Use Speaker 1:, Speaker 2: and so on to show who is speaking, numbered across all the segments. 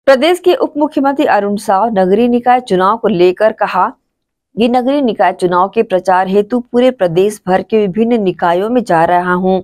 Speaker 1: प्रदेश के उप मुख्यमंत्री अरुण साव नगरीय निकाय चुनाव को लेकर कहा, ये नगरीय निकाय चुनाव के प्रचार हेतु पूरे प्रदेश भर के विभिन्न निकायों में जा रहा हूं।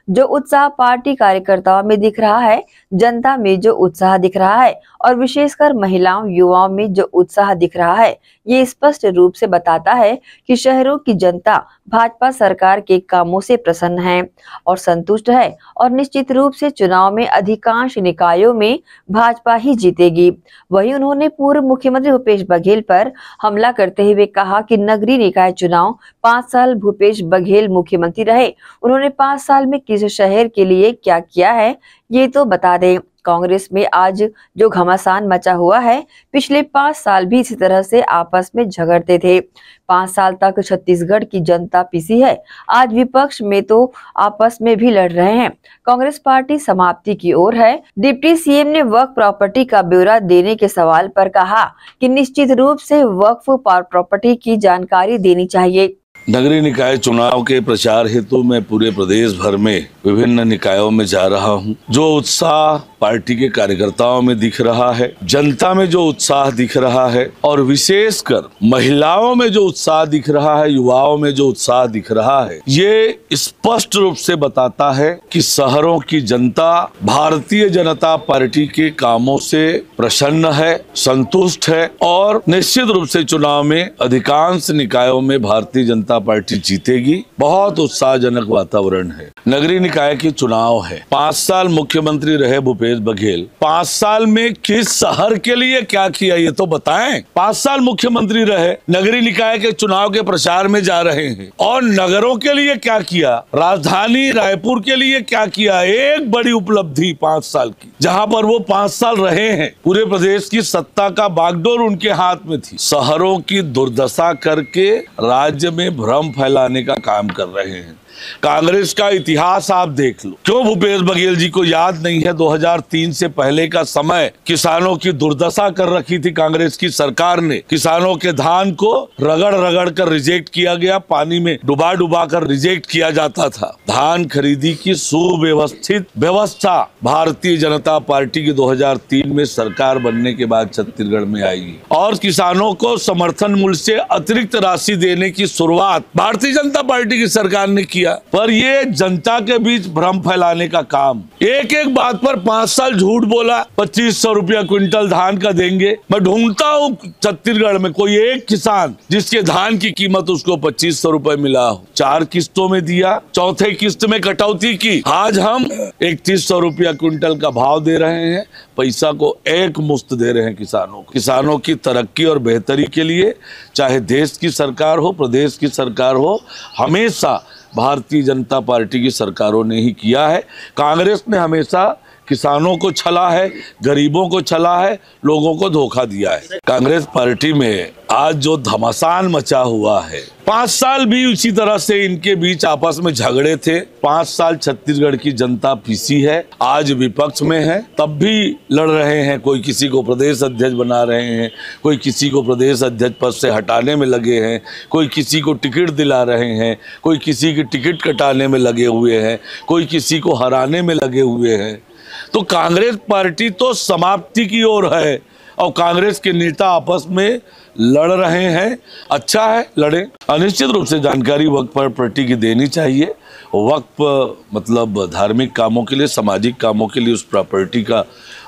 Speaker 1: जो उत्साह पार्टी कार्यकर्ताओं में दिख रहा है, जनता में जो उत्साह दिख रहा है और विशेषकर महिलाओं युवाओं में जो उत्साह दिख रहा है, ये स्पष्ट रूप से बताता है कि शहरों की जनता भाजपा सरकार के कामों से प्रसन्न है और संतुष्ट है और निश्चित रूप से चुनाव में अधिकांश निकायों में भाजपा ही जीतेगी। वहीं उन्होंने पूर्व मुख्यमंत्री भूपेश बघेल पर हमला करते हुए कहा कि नगरीय निकाय चुनाव 5 साल भूपेश बघेल मुख्यमंत्री रहे, उन्होंने 5 साल में किस शहर के लिए क्या किया है ये तो बता दें। कांग्रेस में आज जो घमासान मचा हुआ है, पिछले 5 साल भी इसी तरह से आपस में झगड़ते थे। 5 साल तक छत्तीसगढ़ की जनता पिसी है, आज विपक्ष में तो आपस में भी लड़ रहे हैं। कांग्रेस पार्टी समाप्ति की ओर है। डिप्टी सीएम ने वक्फ प्रॉपर्टी का ब्यौरा देने के सवाल पर कहा कि निश्चित रूप से वक्फ प्रॉपर्टी की जानकारी देनी चाहिए।
Speaker 2: नगरीय निकाय चुनाव के प्रचार हेतु मैं पूरे प्रदेश भर में विभिन्न निकायों में जा रहा हूं। जो उत्साह पार्टी के कार्यकर्ताओं में दिख रहा है, जनता में जो उत्साह दिख रहा है और विशेषकर महिलाओं में जो उत्साह दिख रहा है, युवाओं में जो उत्साह दिख रहा है, ये स्पष्ट रूप से बताता है कि शहरों की जनता भारतीय जनता पार्टी के कामों से प्रसन्न है, संतुष्ट है और निश्चित रूप से चुनाव में अधिकांश निकायों में भारतीय जनता पार्टी जीतेगी। बहुत उत्साहजनक वातावरण है। नगरीय निकाय की चुनाव है। 5 साल मुख्यमंत्री रहे भूपेश बघेल, 5 साल में किस शहर के लिए क्या किया ये तो बताएं। 5 साल मुख्यमंत्री रहे, नगरीय निकाय के चुनाव के प्रचार में जा रहे हैं और नगरों के लिए क्या किया, राजधानी रायपुर के लिए क्या किया। एक बड़ी उपलब्धि 5 साल की, जहां पर वो 5 साल रहे हैं। पूरे प्रदेश की सत्ता का बागडोर उनके हाथ में थी। शहरों की दुर्दशा करके राज्य में भ्रम फैलाने का काम कर रहे हैं। कांग्रेस का इतिहास आप देख लो। क्यों भूपेश बघेल जी को याद नहीं है 2003 से पहले का समय? किसानों की दुर्दशा कर रखी थी कांग्रेस की सरकार ने। किसानों के धान को रगड़ रगड़ कर रिजेक्ट किया गया, पानी में डुबा डुबा कर रिजेक्ट किया जाता था। धान खरीदी की सुव्यवस्थित व्यवस्था भारतीय जनता पार्टी की 2003 में सरकार बनने के बाद छत्तीसगढ़ में आई और किसानों को समर्थन मूल्य से अतिरिक्त राशि देने की शुरुआत भारतीय जनता पार्टी की सरकार ने किया। पर ये जनता के बीच भ्रम फैलाने का काम, एक एक बात पर 5 साल झूठ बोला। 2500 रुपया क्विंटल धान का देंगे। मैं ढूंढता हूँ छत्तीसगढ़ में कोई एक किसान जिसके धान की कीमत उसको 2500 रुपए मिला हो। 4 किस्तों में दिया, चौथे किस्त में कटौती की। आज हम 3100 रुपया क्विंटल का भाव दे रहे हैं, पैसा को एक मुश्त दे रहे हैं किसानों को। किसानों की तरक्की और बेहतरी के लिए चाहे देश की सरकार हो, प्रदेश की सरकार हो, हमेशा भारतीय जनता पार्टी की सरकारों ने ही किया है। कांग्रेस ने हमेशा किसानों को छला है, गरीबों को छला है, लोगों को धोखा दिया है। कांग्रेस पार्टी में आज जो घमासान मचा हुआ है, 5 साल भी उसी तरह से इनके बीच आपस में झगड़े थे। 5 साल छत्तीसगढ़ की जनता पीसी है, आज विपक्ष में है, तब भी लड़ रहे हैं। कोई किसी को प्रदेश अध्यक्ष बना रहे हैं, कोई किसी को प्रदेश अध्यक्ष पद से हटाने में लगे हैं, कोई किसी को टिकट दिला रहे हैं, कोई किसी की टिकट कटाने में लगे हुए हैं, कोई किसी को हराने में लगे हुए हैं। तो कांग्रेस पार्टी तो समाप्ति की ओर है और कांग्रेस के नेता आपस में लड़ रहे हैं। अच्छा है, लड़े। अनिश्चित रूप से जानकारी वक्फ प्रॉपर्टी की देनी चाहिए। वक्फ मतलब धार्मिक कामों के लिए, सामाजिक कामों के लिए उस प्रॉपर्टी का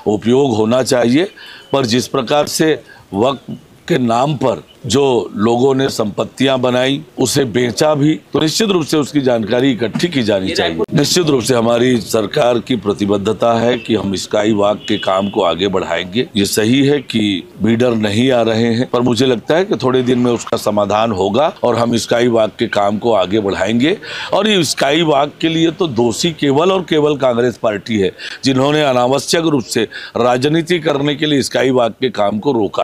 Speaker 2: उपयोग होना चाहिए। पर जिस प्रकार से वक्फ के नाम पर जो लोगों ने संपत्तियां बनाई, उसे बेचा भी, तो निश्चित रूप से उसकी जानकारी इकट्ठी की जानी चाहिए। निश्चित रूप से हमारी सरकार की प्रतिबद्धता है कि हम स्काई वॉक के काम को आगे बढ़ाएंगे। ये सही है कि बिल्डर नहीं आ रहे हैं, पर मुझे लगता है कि थोड़े दिन में उसका समाधान होगा और हम स्काई वॉक के काम को आगे बढ़ाएंगे। और ये स्काई वॉक के लिए तो दोषी केवल और केवल कांग्रेस पार्टी है, जिन्होंने अनावश्यक रूप से राजनीति करने के लिए स्काई वॉक के काम को रोका।